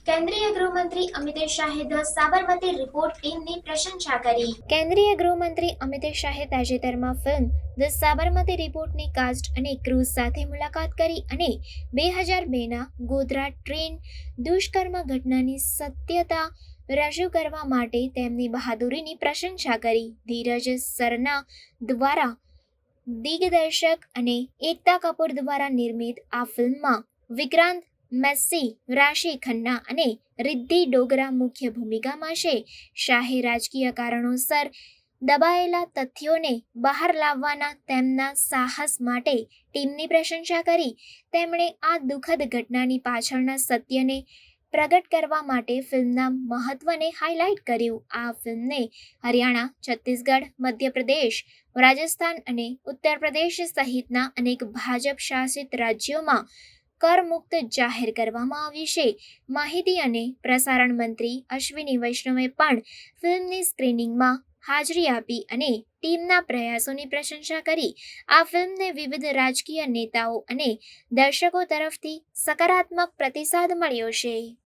કેન્દ્રીય ગૃહમંત્રી અમિત શાહે ધ સાબરમતી રિપોર્ટ ટીમની પ્રશંસા કરી. કેન્દ્રીય ગૃહમંત્રી અમિત શાહે તાજેતરમાં ફિલ્મ ધ સાબરમતી રિપોર્ટની કાસ્ટ અને ક્રૂ સાથે મુલાકાત કરી અને 2002ના ગોધરા ટ્રેન દુષ્કર્મ ઘટનાની સત્યતા રજૂ કરવા માટે તેમની બહાદુરીની પ્રશંસા કરી. ધીરજ સરના દ્વારા દિગ્દર્શક અને એકતા કપૂર દ્વારા નિર્મિત આ ફિલ્મમાં વિક્રાંત મેસ્સી, રાશિ ખન્ના અને રિદ્ધિ ડોગરા મુખ્ય ભૂમિકામાં છે. શાહે રાજકીય કારણોસર દબાયેલા તથ્યોને બહાર લાવવાના તેમના સાહસ માટે ટીમની પ્રશંસા કરી. તેમણે આ દુઃખદ ઘટનાની પાછળના સત્યને પ્રગટ કરવા માટે ફિલ્મના મહત્વને હાઇલાઇટ કર્યું. આ ફિલ્મને હરિયાણા, છત્તીસગઢ, મધ્યપ્રદેશ, રાજસ્થાન અને ઉત્તર પ્રદેશ સહિતના અનેક ભાજપ શાસિત રાજ્યોમાં કરમુક્ત જાહેર કરવામાં આવી છે. માહિતી અને પ્રસારણ મંત્રી અશ્વિની વૈષ્ણવે પણ ફિલ્મની સ્ક્રીનિંગમાં હાજરી આપી અને ટીમના પ્રયાસોની પ્રશંસા કરી. આ ફિલ્મને વિવિધ રાજકીય નેતાઓ અને દર્શકો તરફથી સકારાત્મક પ્રતિસાદ મળ્યો છે.